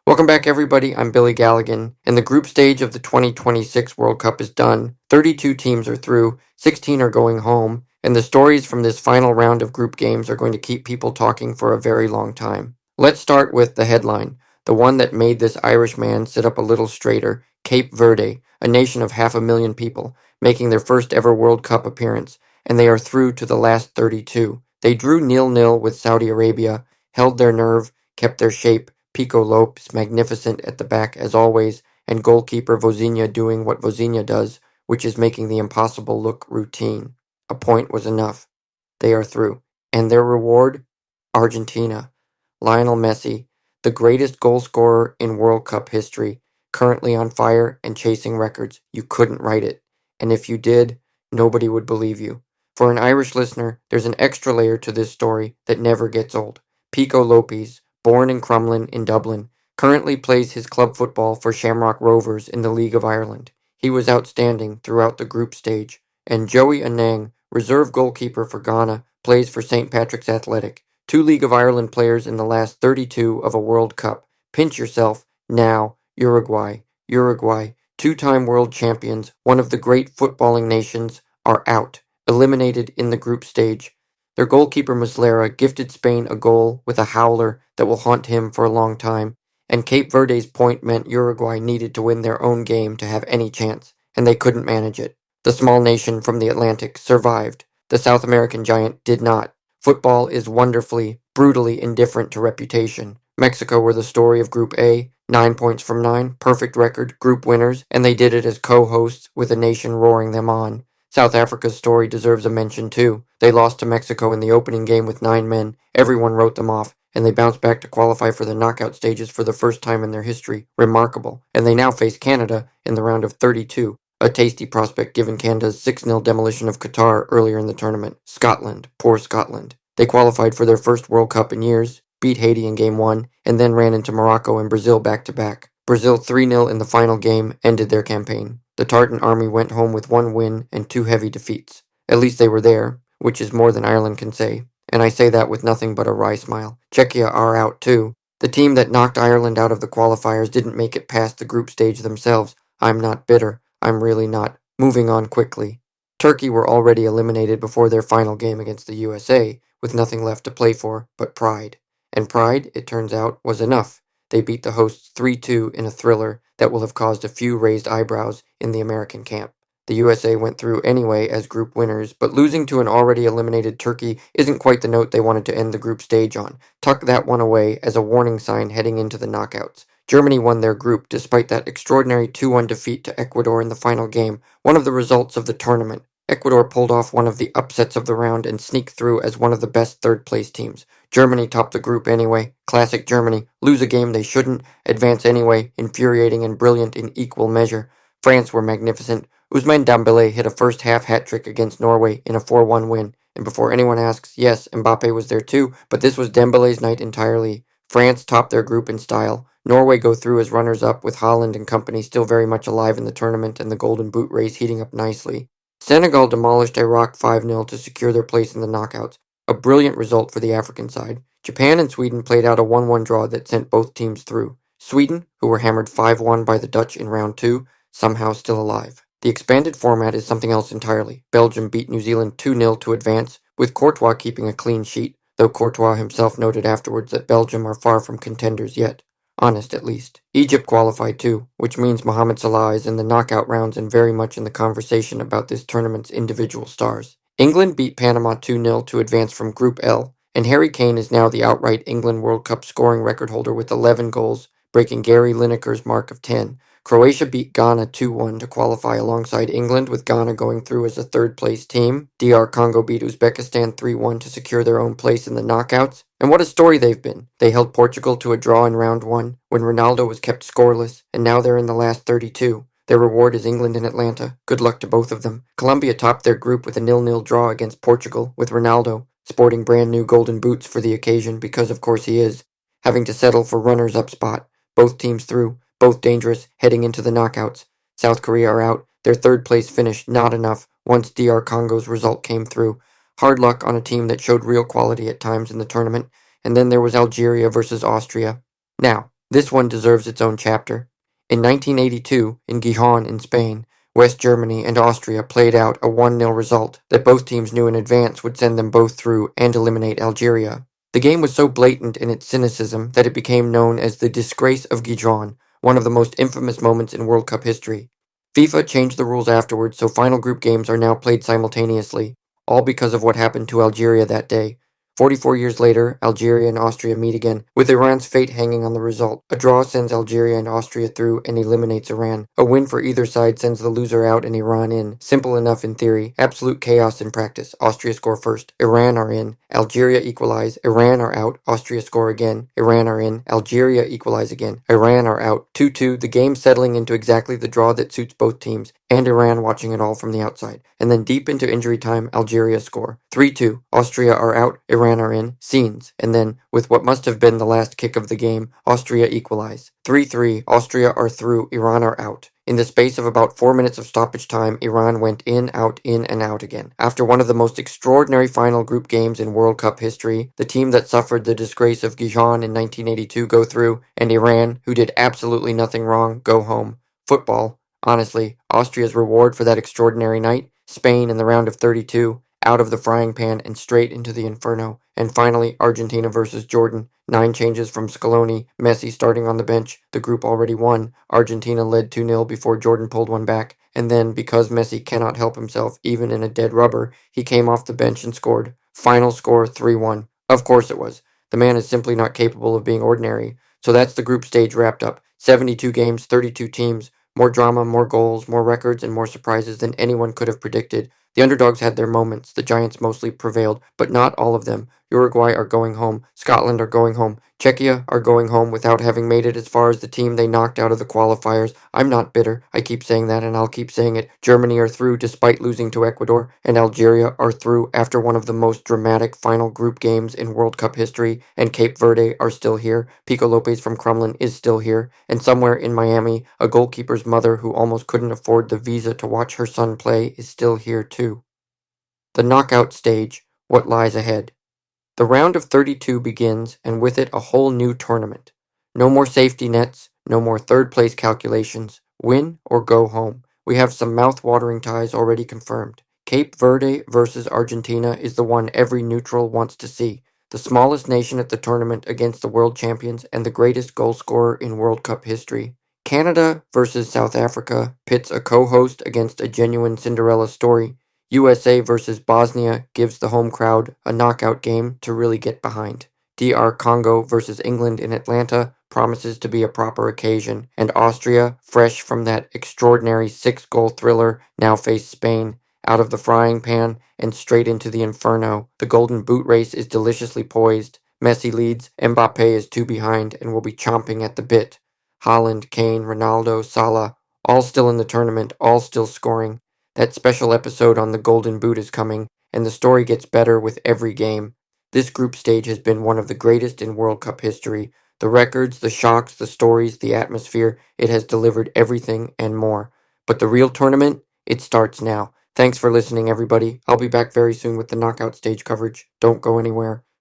Welcome back, everybody. I'm Billy Galligan, and the group stage of the 2026 World Cup is done. 32 teams are through, 16 are going home, and the stories from this final round of group games are going to keep people talking for a very long time. Let's start with the headline, the one that made this Irish man sit up a little straighter: Cape Verde, a nation of 500,000 people, making their first ever World Cup appearance, and they are through to the last 32. They drew 0-0 with Saudi Arabia, held their nerve, kept their shape. Pico Lopes magnificent at the back as always, and goalkeeper Vozinha doing what Vozinha does, which is making the impossible look routine. A point was enough. They are through. And their reward? Argentina. Lionel Messi, the greatest goal scorer in World Cup history, currently on fire and chasing records. You couldn't write it. And if you did, nobody would believe you. For an Irish listener, there's an extra layer to this story that never gets old. Pico Lopes, born in Crumlin in Dublin, currently plays his club football for Shamrock Rovers in the League of Ireland. He was outstanding throughout the group stage. And Joey Anang, reserve goalkeeper for Ghana, plays for St. Patrick's Athletic. 2 League of Ireland players in the last 32 of a World Cup. Pinch yourself. Now, Uruguay. Uruguay, 2-time world champions, one of the great footballing nations, are out, eliminated in the group stage. Their goalkeeper Muslera gifted Spain a goal with a howler that will haunt him for a long time, and Cape Verde's point meant Uruguay needed to win their own game to have any chance, and they couldn't manage it. The small nation from the Atlantic survived. The South American giant did not. Football is wonderfully, brutally indifferent to reputation. Mexico were the story of Group A, 9 points from 9, perfect record, group winners, and they did it as co-hosts with a nation roaring them on. South Africa's story deserves a mention too. They lost to Mexico in the opening game with 9 men, everyone wrote them off, and they bounced back to qualify for the knockout stages for the first time in their history. Remarkable. And they now face Canada in the round of 32, a tasty prospect given Canada's 6-0 demolition of Qatar earlier in the tournament. Scotland, poor Scotland. They qualified for their first World Cup in years, beat Haiti in Game 1, and then ran into Morocco and Brazil back-to-back. Brazil 3-0 in the final game ended their campaign. The Tartan army went home with 1 win and 2 heavy defeats. At least they were there, which is more than Ireland can say. And I say that with nothing but a wry smile. Czechia are out too. The team that knocked Ireland out of the qualifiers didn't make it past the group stage themselves. I'm not bitter. I'm really not. Moving on quickly. Turkey were already eliminated before their final game against the USA, with nothing left to play for but pride. And pride, it turns out, was enough. They beat the hosts 3-2 in a thriller that will have caused a few raised eyebrows in the American camp. The USA went through anyway as group winners, but losing to an already eliminated Turkey isn't quite the note they wanted to end the group stage on. Tuck that one away as a warning sign heading into the knockouts. Germany won their group despite that extraordinary 2-1 defeat to Ecuador in the final game, one of the results of the tournament. Ecuador pulled off one of the upsets of the round and sneaked through as one of the best third-place teams. Germany topped the group anyway. Classic Germany. Lose a game they shouldn't. Advance anyway. Infuriating and brilliant in equal measure. France were magnificent. Ousmane Dembélé hit a first-half hat-trick against Norway in a 4-1 win. And before anyone asks, yes, Mbappe was there too, but this was Dembélé's night entirely. France topped their group in style. Norway go through as runners-up with Haaland and company still very much alive in the tournament and the Golden Boot race heating up nicely. Senegal demolished Iraq 5-0 to secure their place in the knockouts, a brilliant result for the African side. Japan and Sweden played out a 1-1 draw that sent both teams through. Sweden, who were hammered 5-1 by the Dutch in round 2, somehow still alive. The expanded format is something else entirely. Belgium beat New Zealand 2-0 to advance, with Courtois keeping a clean sheet, though Courtois himself noted afterwards that Belgium are far from contenders yet. Honest, at least. Egypt qualified too, which means Mohamed Salah is in the knockout rounds and very much in the conversation about this tournament's individual stars. England beat Panama 2-0 to advance from Group L, and Harry Kane is now the outright England World Cup scoring record holder with 11 goals, breaking Gary Lineker's mark of 10. Croatia beat Ghana 2-1 to qualify alongside England, with Ghana going through as a third-place team. DR Congo beat Uzbekistan 3-1 to secure their own place in the knockouts. And what a story they've been. They held Portugal to a draw in round 1, when Ronaldo was kept scoreless, and now they're in the last 32. Their reward is England and Atlanta. Good luck to both of them. Colombia topped their group with a 0-0 draw against Portugal, with Ronaldo, sporting brand new golden boots for the occasion because of course he is, having to settle for runners-up spot. Both teams through. Both dangerous, heading into the knockouts. South Korea are out. Their third-place finish not enough once DR Congo's result came through. Hard luck on a team that showed real quality at times in the tournament. And then there was Algeria versus Austria. Now, This one deserves its own chapter. In 1982, in Gijón in Spain, West Germany and Austria played out a 1-0 result that both teams knew in advance would send them both through and eliminate Algeria. The game was so blatant in its cynicism that it became known as the Disgrace of Gijón, one of the most infamous moments in World Cup history. FIFA changed the rules afterwards, so final group games are now played simultaneously, all because of what happened to Algeria that day. 44 years later, Algeria and Austria meet again, with Iran's fate hanging on the result. A draw sends Algeria and Austria through and eliminates Iran. A win for either side sends the loser out and Iran in. Simple enough in theory, absolute chaos in practice. Austria score first, Iran are in, Algeria equalize, Iran are out, Austria score again, Iran are in, Algeria equalize again, Iran are out. 2-2, the game settling into exactly the draw that suits both teams, and Iran watching it all from the outside. And then deep into injury time, Algeria score. 3-2, Austria are out, Iran are in, scenes, and then, with what must have been the last kick of the game, Austria equalize. 3-3, Austria are through, Iran are out. In the space of about 4 minutes of stoppage time, Iran went in, and out again. After one of the most extraordinary final group games in World Cup history, the team that suffered the disgrace of Gijón in 1982 go through, and Iran, who did absolutely nothing wrong, go home. Football. Honestly, Austria's reward for that extraordinary night, Spain in the round of 32, out of the frying pan and straight into the inferno. And finally, Argentina versus Jordan. 9 changes from Scaloni, Messi starting on the bench, the group already won. Argentina led 2-0 before Jordan pulled one back. And then, because Messi cannot help himself even in a dead rubber, he came off the bench and scored. Final score 3-1. Of course it was. The man is simply not capable of being ordinary. So that's the group stage wrapped up. 72 games, 32 teams. More drama, more goals, more records, and more surprises than anyone could have predicted. The underdogs had their moments, the Giants mostly prevailed, but not all of them. Uruguay are going home, Scotland are going home, Czechia are going home without having made it as far as the team they knocked out of the qualifiers. I'm not bitter, I keep saying that and I'll keep saying it. Germany are through despite losing to Ecuador, and Algeria are through after one of the most dramatic final group games in World Cup history, and Cape Verde are still here. Pico Lopez from Crumlin is still here, and somewhere in Miami, a goalkeeper's mother who almost couldn't afford the visa to watch her son play is still here too. The knockout stage, what lies ahead. The round of 32 begins, and with it a whole new tournament. No more safety nets, no more third place calculations. Win or go home. We have some mouth-watering ties already confirmed. Cape Verde versus Argentina is the one every neutral wants to see. The smallest nation at the tournament against the world champions and the greatest goal scorer in World Cup history. Canada versus South Africa pits a co-host against a genuine Cinderella story. USA versus Bosnia gives the home crowd a knockout game to really get behind. DR Congo versus England in Atlanta promises to be a proper occasion, and Austria, fresh from that extraordinary 6-goal thriller, now face Spain, out of the frying pan and straight into the inferno. The golden boot race is deliciously poised. Messi leads, Mbappe is 2 behind and will be chomping at the bit. Haaland, Kane, Ronaldo, Salah, all still in the tournament, all still scoring. That special episode on the Golden Boot is coming, and the story gets better with every game. This group stage has been one of the greatest in World Cup history. The records, the shocks, the stories, the atmosphere, it has delivered everything and more. But the real tournament, it starts now. Thanks for listening, everybody. I'll be back very soon with the knockout stage coverage. Don't go anywhere.